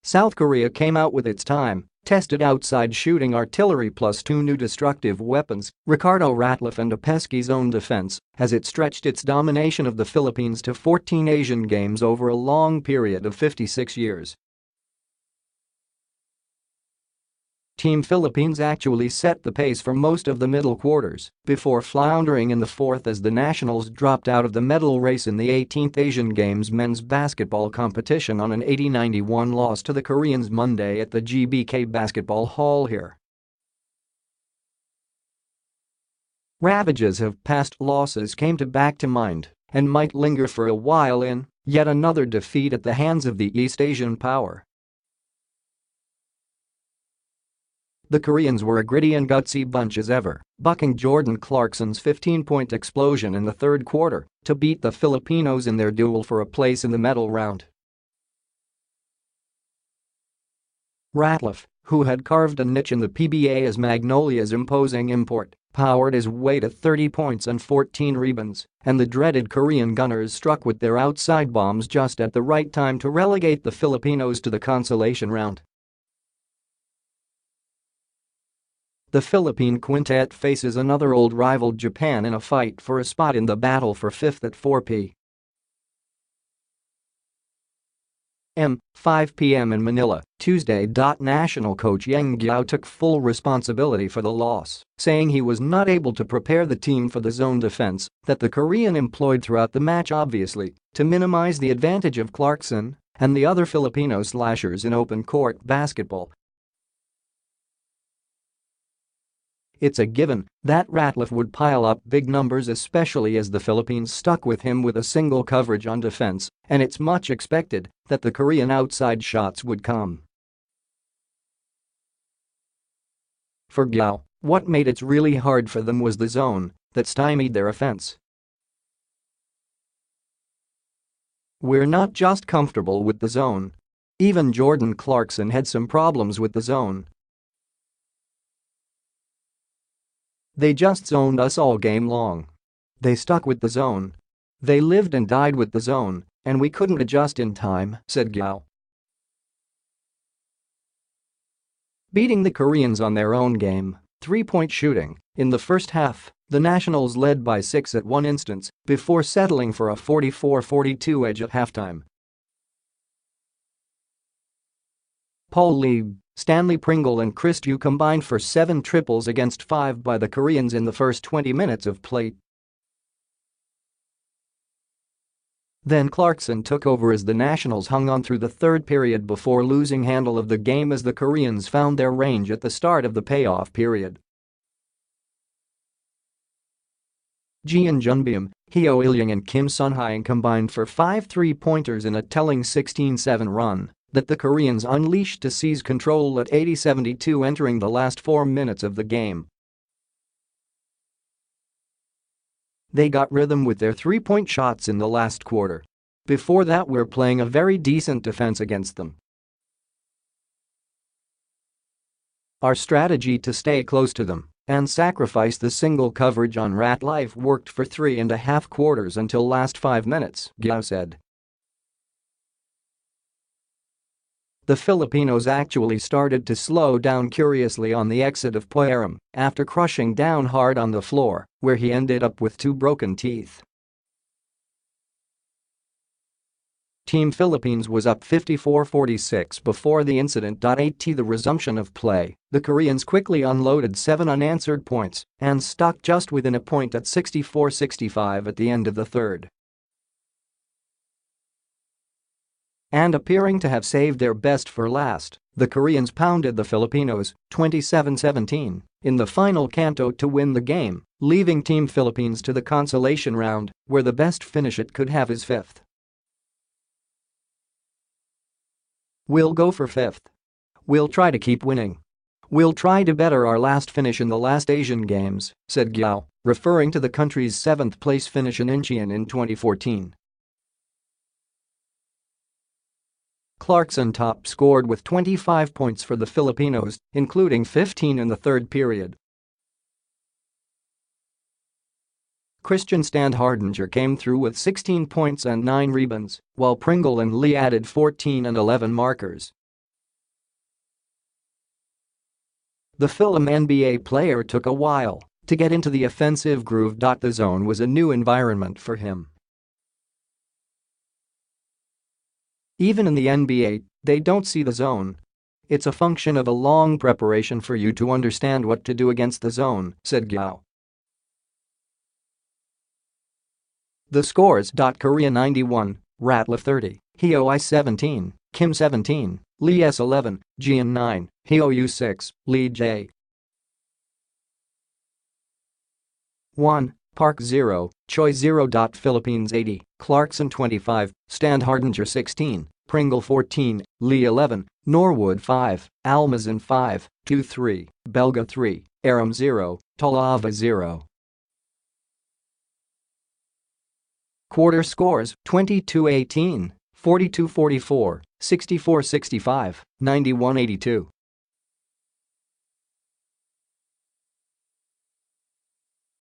South Korea came out with its time-tested outside shooting artillery plus two new destructive weapons, Ricardo Ratliff and a pesky zone defense, as it stretched its domination of the Philippines to 14 Asian Games over a long period of 56 years. Team Philippines actually set the pace for most of the middle quarters before floundering in the fourth as the nationals dropped out of the medal race in the 18th Asian Games men's basketball competition on an 80-91 loss to the Koreans Monday at the GBK Basketball Hall here. Ravages of past losses came back to mind and might linger for a while in yet another defeat at the hands of the East Asian power. The Koreans were a gritty and gutsy bunch as ever, bucking Jordan Clarkson's 15-point explosion in the third quarter to beat the Filipinos in their duel for a place in the medal round. Ratliff, who had carved a niche in the PBA as Magnolia's imposing import, powered his way to 30 points and 14 rebounds, and the dreaded Korean Gunners struck with their outside bombs just at the right time to relegate the Filipinos to the consolation round. The Philippine quintet faces another old rival Japan in a fight for a spot in the battle for fifth at 4 p.m. 5 p.m. in Manila, Tuesday. National coach Yang Guiao took full responsibility for the loss, saying he was not able to prepare the team for the zone defense that the Korean employed throughout the match, obviously to minimize the advantage of Clarkson and the other Filipino slashers in open court basketball. It's a given that Ratliff would pile up big numbers, especially as the Philippines stuck with him with a single coverage on defense, and it's much expected that the Korean outside shots would come. For Guiao, what made it really hard for them was the zone that stymied their offense. "We're not just comfortable with the zone. Even Jordan Clarkson had some problems with the zone. They just zoned us all game long. They stuck with the zone. They lived and died with the zone, and we couldn't adjust in time," said Guiao. Beating the Koreans on their own game, three-point shooting, in the first half, the Nationals led by 6 at one instance before settling for a 44-42 edge at halftime. Paul Lee, Stanley Pringle and Chris Yu combined for 7 triples against 5 by the Koreans in the first 20 minutes of play. Then Clarkson took over as the Nationals hung on through the third period before losing handle of the game as the Koreans found their range at the start of the payoff period. Jeon Junbeom, Hyo Il-young and Kim Sun-hyung combined for 5 three-pointers in a telling 16-7 run that the Koreans unleashed to seize control at 80-72 entering the last 4 minutes of the game. They got rhythm with their three-point shots in the last quarter. Before that, we're playing a very decent defense against them. Our strategy to stay close to them and sacrifice the single coverage on Ratliff worked for 3.5 quarters until last 5 minutes, Guiao said. The Filipinos actually started to slow down curiously on the exit of Puerem after crushing down hard on the floor, where he ended up with 2 broken teeth. Team Philippines was up 54-46 before the incident. At the resumption of play, the Koreans quickly unloaded 7 unanswered points and stuck just within a point at 64-65 at the end of the third. And appearing to have saved their best for last, the Koreans pounded the Filipinos 27-17 in the final canto to win the game, leaving Team Philippines to the consolation round, where the best finish it could have is 5th. "We'll go for 5th. We'll try to keep winning. We'll try to better our last finish in the last Asian Games," said Guiao, referring to the country's 7th-place finish in Incheon in 2014. Clarkson top-scored with 25 points for the Filipinos, including 15 in the third period. Christian Standhardinger came through with 16 points and 9 rebounds, while Pringle and Lee added 14 and 11 markers. The Philippine NBA player took a while to get into the offensive groove. The zone was a new environment for him. Even in the NBA, they don't see the zone. It's a function of a long preparation for you to understand what to do against the zone, said Gao. The scores. Korea 91, Ratliff 30, Hoi 17, Kim 17, Lee S 11, Jian 9, Hou 6, Lee J 1, Park 0, Choi 0. Philippines 80, Clarkson 25, Stand Hardinger 16, Pringle 14, Lee 11, Norwood 5, Almazan 5, 2-3, Belga 3, Aram 0, Talava 0. Quarter scores 22-18, 42-44, 64-65, 91-82.